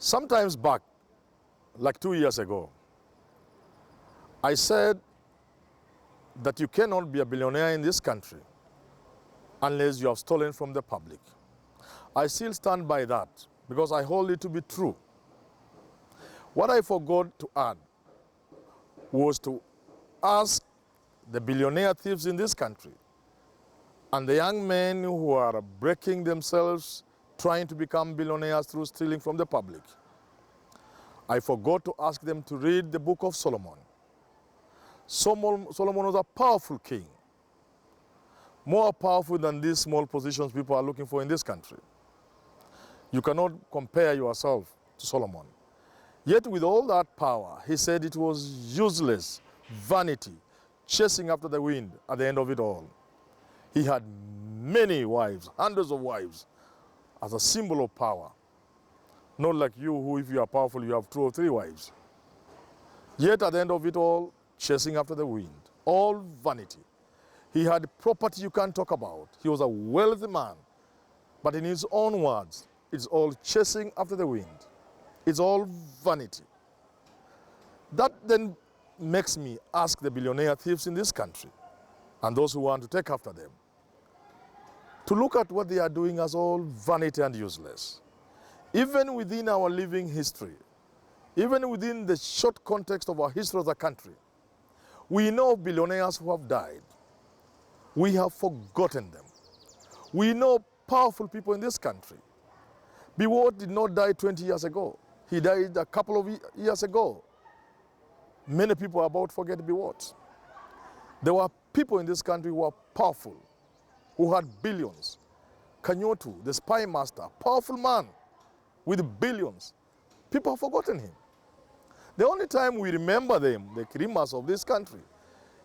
Sometimes back, like 2 years ago, I said that you cannot be a billionaire in this country unless you have stolen from the public. I still stand by that because I hold it to be true. What I forgot to add was to ask the billionaire thieves in this country and the young men who are breaking themselves trying to become billionaires through stealing from the public. I forgot to ask them to read the book of Solomon. Solomon was a powerful king, more powerful than these small positions people are looking for in this country. You cannot compare yourself to Solomon. Yet with all that power, he said it was useless, vanity, chasing after the wind at the end of it all. He had many wives, hundreds of wives, as a symbol of power. Not like you who, if you are powerful, you have 2 or 3 wives. Yet at the end of it all, chasing after the wind, all vanity. He had property you can't talk about. He was a wealthy man. But in his own words, it's all chasing after the wind. It's all vanity. That then makes me ask the billionaire thieves in this country and those who want to take after them to look at what they are doing as all vanity and useless. Even within our living history, even within the short context of our history as a country, we know billionaires who have died. We have forgotten them. We know powerful people in this country. Biwott did not die 20 years ago. He died a couple of years ago. Many people are about to forget Biwott. There were people in this country who were powerful, who had billions. Kanyotu, the spy master, powerful man with billions. People have forgotten him. The only time we remember them, the Kirimas of this country,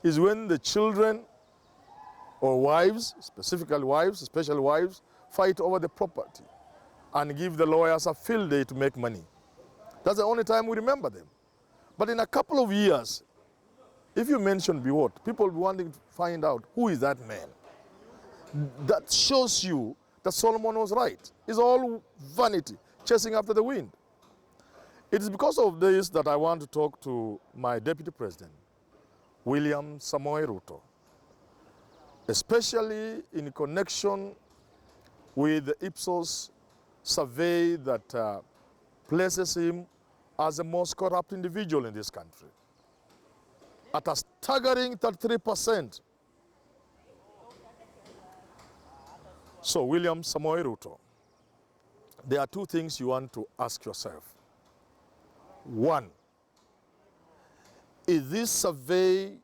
is when the children or wives, specifically wives, especially wives, fight over the property and give the lawyers a field day to make money. That's the only time we remember them. But in a couple of years, if you mention Biwott, people will be wanting to find out who is that man. That shows you that Solomon was right. It's all vanity, chasing after the wind. It is because of this that I want to talk to my Deputy President, William Samoei Ruto, especially in connection with the Ipsos survey that places him as the most corrupt individual in this country. At a staggering 33%. So, William Samoei Ruto, there are 2 things you want to ask yourself. 1, is this survey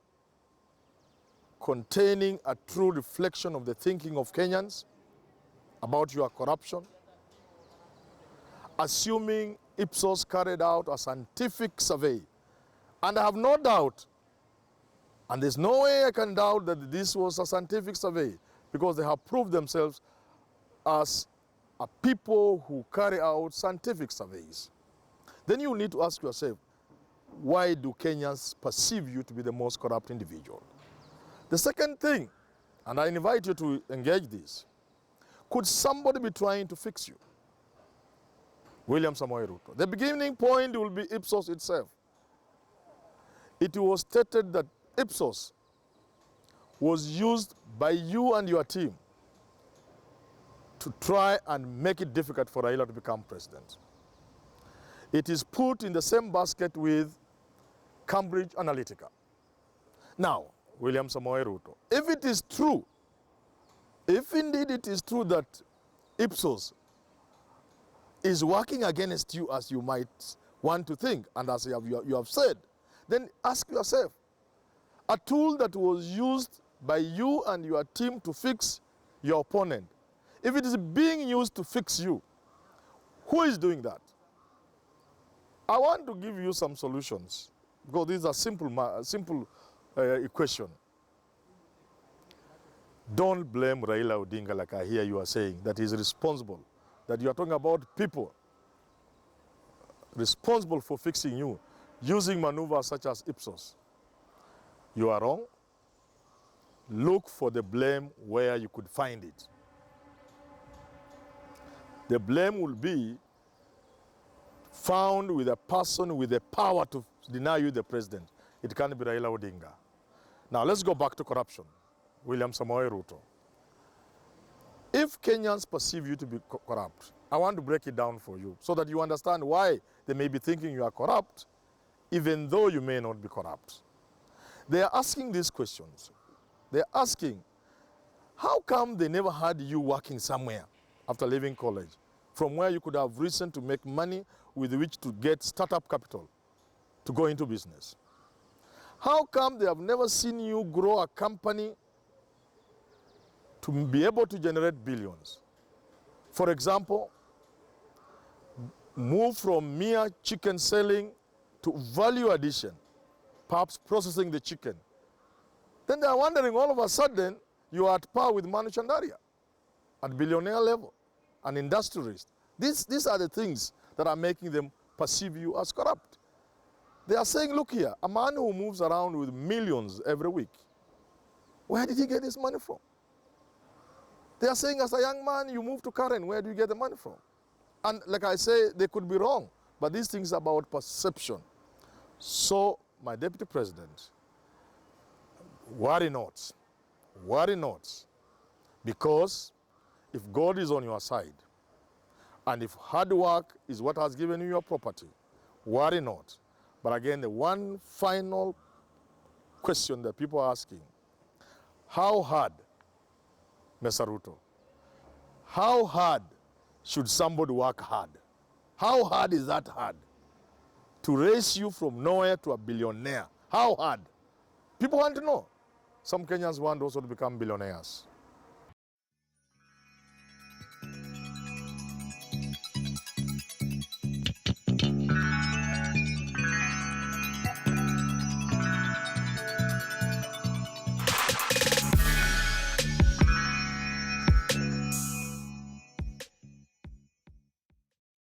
containing a true reflection of the thinking of Kenyans about your corruption? Assuming Ipsos carried out a scientific survey, and I have no doubt, and there's no way I can doubt that this was a scientific survey, because they have proved themselves as a people who carry out scientific surveys. Then you need to ask yourself, why do Kenyans perceive you to be the most corrupt individual? The second thing, and I invite you to engage this, could somebody be trying to fix you? William Samoei Ruto. The beginning point will be Ipsos itself. It was stated that Ipsos was used by you and your team to try and make it difficult for Raila to become president. It is put in the same basket with Cambridge Analytica. Now, William Samoei Ruto, if it is true, if indeed it is true that Ipsos is working against you as you might want to think, and as you have said, then ask yourself, a tool that was used by you and your team to fix your opponent, if it is being used to fix you, who is doing that? I want to give you some solutions, because these are simple equation. Don't blame Raila Odinga like I hear you are saying, that he's responsible, that you are talking about people responsible for fixing you using maneuvers such as Ipsos. You are wrong. Look for the blame where you could find it. The blame will be found with a person with the power to deny you the president, it can't be Raila Odinga. Now let's go back to corruption. William Samoei Ruto. If Kenyans perceive you to be corrupt, I want to break it down for you so that you understand why they may be thinking you are corrupt, even though you may not be corrupt. They are asking these questions. They are asking, how come they never had you working somewhere after leaving college, from where you could have reason to make money with which to get startup capital to go into business? How come they have never seen you grow a company to be able to generate billions? For example, move from mere chicken selling to value addition, perhaps processing the chicken. Then they are wondering, all of a sudden, you are at par with Manu Chandaria at billionaire level, an industrialist. These are the things that are making them perceive you as corrupt. They are saying, look here, a man who moves around with millions every week, where did he get his money from? They are saying, as a young man, you move to Karen, where do you get the money from? And like I say, they could be wrong, but these things are about perception. So, my deputy president, worry not, because if God is on your side, and if hard work is what has given you your property, worry not. But again, the one final question that people are asking, how hard, Mr. Ruto, how hard should somebody work hard? How hard is that hard? To raise you from nowhere to a billionaire. How hard? People want to know. Some Kenyans want also to become billionaires.